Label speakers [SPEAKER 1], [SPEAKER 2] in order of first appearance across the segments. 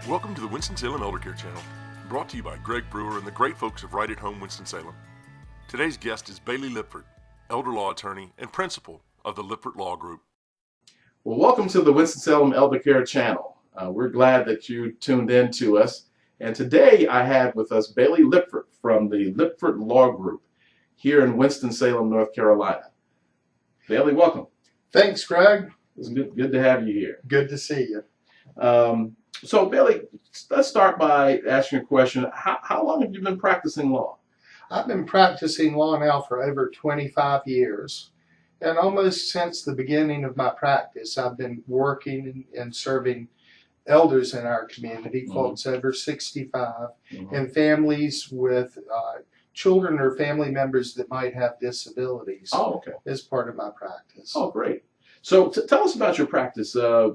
[SPEAKER 1] Welcome to the Winston Salem Eldercare channel, brought to you by Greg Brewer and the great folks of Right at Home Winston-Salem. Today's guest is Bailey Liipfert, elder law attorney and principal of the Liipfert Law Group.
[SPEAKER 2] Well, welcome to the Winston-Salem Eldercare channel. We're glad that you tuned in to us. And today I have with us Bailey Liipfert from the Liipfert Law Group here in Winston-Salem, North Carolina. Bailey, welcome.
[SPEAKER 3] Thanks, Greg.
[SPEAKER 2] It's good to have you here.
[SPEAKER 3] Good to see you.
[SPEAKER 2] So, Bailey, let's start by asking a question. How long have you been practicing law?
[SPEAKER 3] I've been practicing law now for over 25 years. And almost since the beginning of my practice, I've been working and serving elders in our community, folks over 65, and families with children or family members that might have disabilities as part of my practice.
[SPEAKER 2] Oh, great. So tell us about your practice. Are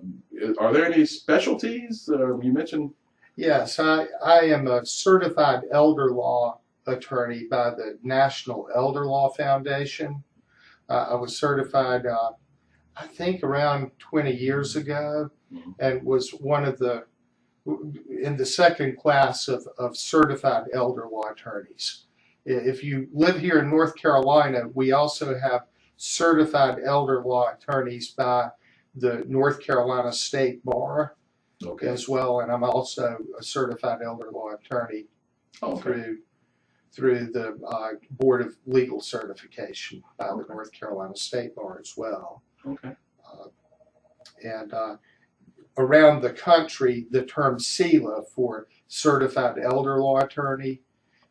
[SPEAKER 2] there any specialties? You mentioned.
[SPEAKER 3] Yes, I am a certified elder law attorney by the National Elder Law Foundation. I was certified, I think, around 20 years ago, and was one of in the second class of certified elder law attorneys. If you live here in North Carolina, we also have certified elder law attorneys by the North Carolina State Bar as well, and I'm also a certified elder law attorney through the Board of Legal Certification by the North Carolina State Bar as well. And around the country, the term CELA for certified elder law attorney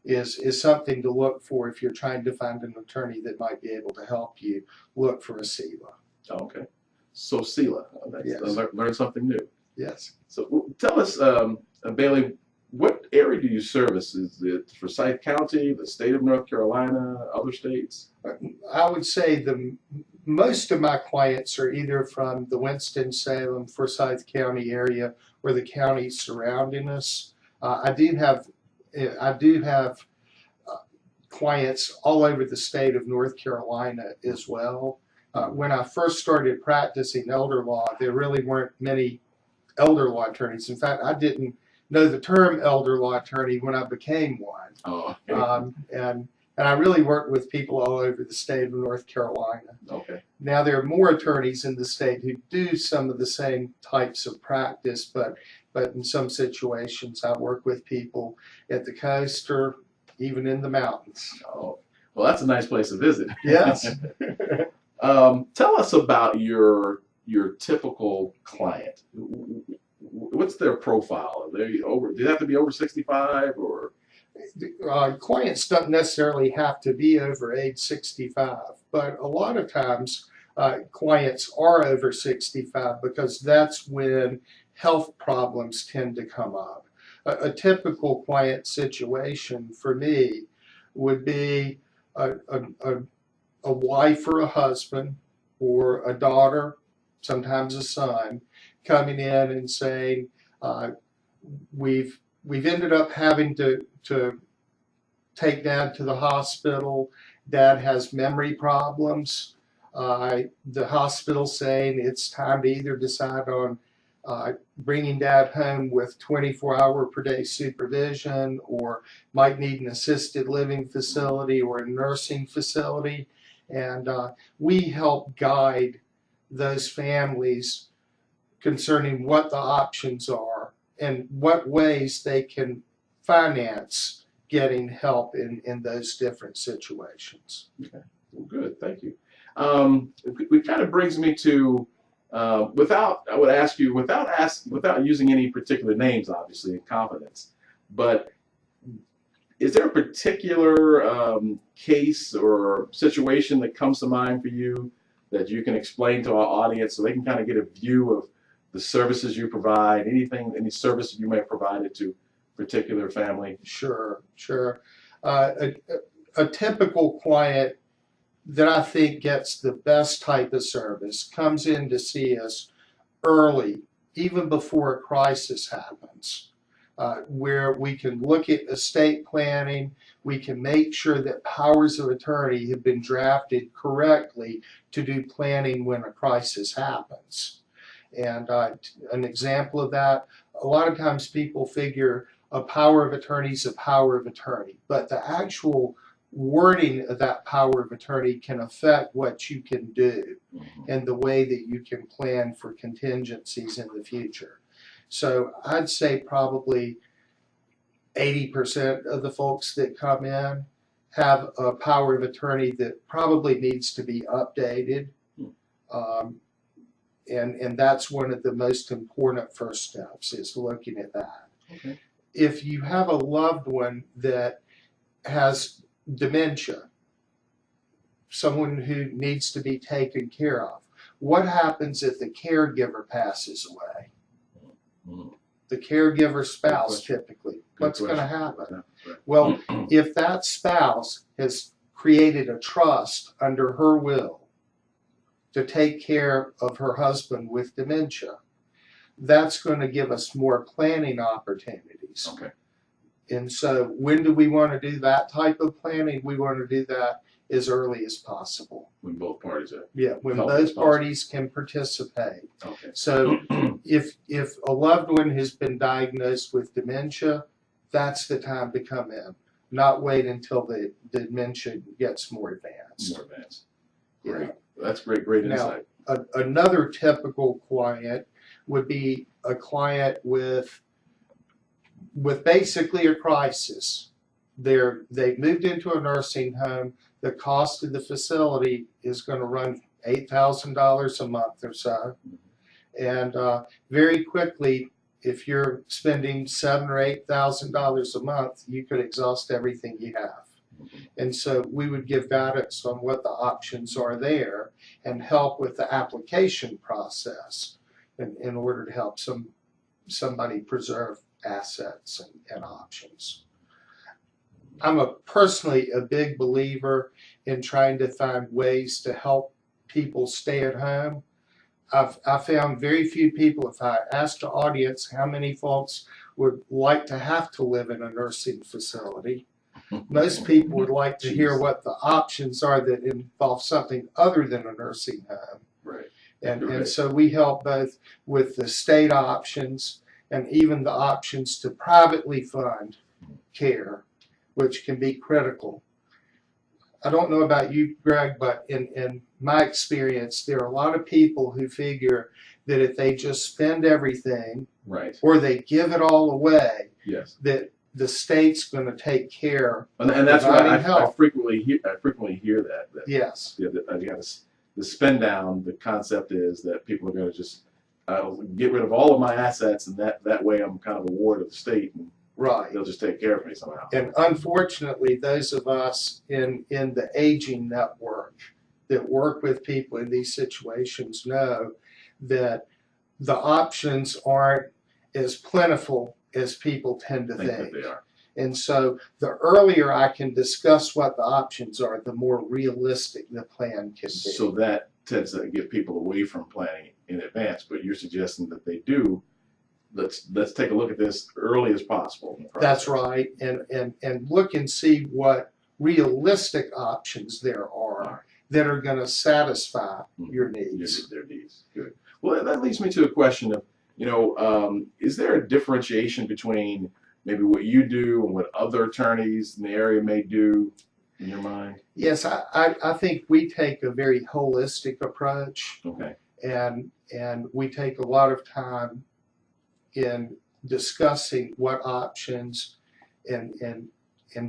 [SPEAKER 3] is something to look for if you're trying to find an attorney that might be able to help you look for a CELA.
[SPEAKER 2] Okay. So CELA,
[SPEAKER 3] Yes.
[SPEAKER 2] Learn something new.
[SPEAKER 3] Yes.
[SPEAKER 2] So tell us, Bailey, what area do you service? Is it Forsyth County, the state of North Carolina, other states?
[SPEAKER 3] I would say most of my clients are either from the Winston-Salem, Forsyth County area or the counties surrounding us. I do have clients all over the state of North Carolina as well. When I first started practicing elder law, there really weren't many elder law attorneys. In fact, I didn't know the term elder law attorney when I became one. And I really worked with people all over the state of North Carolina. Now there are more attorneys in the state who do some of the same types of practice, but in some situations I work with people at the coast or even in the mountains.
[SPEAKER 2] Oh, well, that's a nice place to visit.
[SPEAKER 3] Yes.
[SPEAKER 2] Tell us about your typical client. What's their profile? Do they have to be over 65 or?
[SPEAKER 3] Clients don't necessarily have to be over age 65, but a lot of times clients are over 65 because that's when health problems tend to come up. A typical client situation for me would be a wife or a husband or a daughter, sometimes a son, coming in and saying, we've ended up having to take Dad to the hospital. Dad has memory problems. The hospital saying it's time to either decide on bringing Dad home with 24-hour per day supervision, or might need an assisted living facility or a nursing facility. And we help guide those families concerning what the options are and what ways they can finance getting help in those different situations.
[SPEAKER 2] Okay, well, good, thank you. It kind of brings me to, I would ask you, without using any particular names, obviously, in confidence, but is there a particular case or situation that comes to mind for you that you can explain to our audience so they can kind of get a view of the services you provide, any services you may have provided to a particular family?
[SPEAKER 3] Sure. A typical client that I think gets the best type of service comes in to see us early, even before a crisis happens, where we can look at estate planning, we can make sure that powers of attorney have been drafted correctly to do planning when a crisis happens. And an example of that, a lot of times people figure a power of attorney is a power of attorney, but the actual wording of that power of attorney can affect what you can do and the way that you can plan for contingencies in the future. So I'd say probably 80% of the folks that come in have a power of attorney that probably needs to be updated. And that's one of the most important first steps, is looking at that.
[SPEAKER 2] Okay.
[SPEAKER 3] If you have a loved one that has dementia, someone who needs to be taken care of, what happens if the caregiver passes away? The caregiver spouse, typically. What's going to happen? Well, if that spouse has created a trust under her will to take care of her husband with dementia, that's going to give us more planning opportunities.
[SPEAKER 2] Okay.
[SPEAKER 3] And so when do we want to do that type of planning? We want to do that as early as possible.
[SPEAKER 2] When both parties are.
[SPEAKER 3] Yeah, when
[SPEAKER 2] Healthy as
[SPEAKER 3] both parties can participate.
[SPEAKER 2] Okay.
[SPEAKER 3] So if a loved one has been diagnosed with dementia, that's the time to come in. Not wait until the dementia gets more advanced.
[SPEAKER 2] More advanced. Great.
[SPEAKER 3] Yeah.
[SPEAKER 2] That's great insight.
[SPEAKER 3] Now, another typical client would be a client with basically a crisis. They've moved into a nursing home. The cost of the facility is going to run $8,000 a month or so. And very quickly, if you're spending $7,000 or $8,000 a month, you could exhaust everything you have. And so we would give guidance on what the options are there and help with the application process in order to help somebody preserve assets and options. I'm personally a big believer in trying to find ways to help people stay at home. I found very few people, if I asked the audience how many folks would like to have to live in a nursing facility, most people would like to hear what the options are that involve something other than a nursing home.
[SPEAKER 2] Right.
[SPEAKER 3] And so we help both with the state options and even the options to privately fund care, which can be critical. I don't know about you, Greg, but in my experience, there are a lot of people who figure that if they just spend everything,
[SPEAKER 2] right,
[SPEAKER 3] or they give it all away,
[SPEAKER 2] yes,
[SPEAKER 3] that the state's going to take care.
[SPEAKER 2] And that's why I frequently hear that.
[SPEAKER 3] Yes.
[SPEAKER 2] Yeah, the spend down. The concept is that people are going to just get rid of all of my assets, and that way I'm kind of a ward of the state, and
[SPEAKER 3] right,
[SPEAKER 2] they'll just take care of me somehow.
[SPEAKER 3] And unfortunately, those of us in the aging network that work with people in these situations know that the options aren't as plentiful as people tend to think.
[SPEAKER 2] That they are.
[SPEAKER 3] And so the earlier I can discuss what the options are, the more realistic the plan can be.
[SPEAKER 2] So that tends to get people away from planning in advance, but you're suggesting that they do. Let's take a look at this early as possible.
[SPEAKER 3] That's right, and look and see what realistic options there are that are going to satisfy your needs.
[SPEAKER 2] Their needs. Good. Well, that leads me to a question of, is there a differentiation between maybe what you do and what other attorneys in the area may do in your mind?
[SPEAKER 3] Yes, I think we take a very holistic approach.
[SPEAKER 2] Okay.
[SPEAKER 3] And we take a lot of time in discussing what options and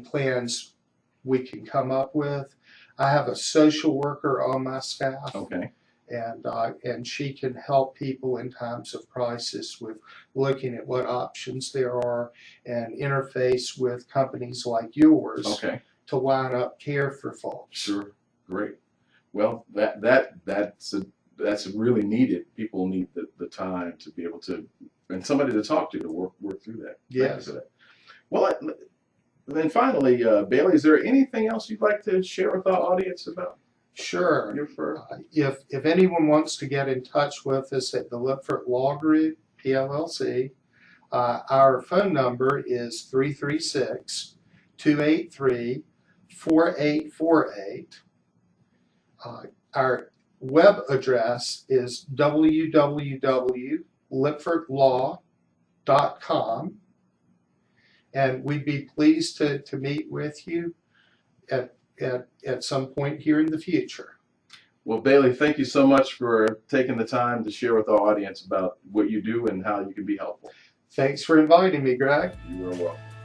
[SPEAKER 3] plans we can come up with. I have a social worker on my staff.
[SPEAKER 2] Okay.
[SPEAKER 3] And she can help people in times of crisis with looking at what options there are and interface with companies like yours.
[SPEAKER 2] Okay.
[SPEAKER 3] To line up care for folks.
[SPEAKER 2] Sure. Great. Well, that's really needed. People need the time to be able to, and somebody to talk to work through that.
[SPEAKER 3] Yes.
[SPEAKER 2] Well, then finally, Bailey, is there anything else you'd like to share with our audience about?
[SPEAKER 3] Sure.
[SPEAKER 2] Your firm?
[SPEAKER 3] If anyone wants to get in touch with us at the Liipfert Law Group, PLLC, our phone number is 336-283-4848. Our web address is www.liipfertlaw.com. liipfert.com, and we'd be pleased to meet with you at some point here in the future.
[SPEAKER 2] Well, Bailey, thank you so much for taking the time to share with our audience about what you do and how you can be helpful.
[SPEAKER 3] Thanks for inviting me, Greg.
[SPEAKER 2] You are welcome.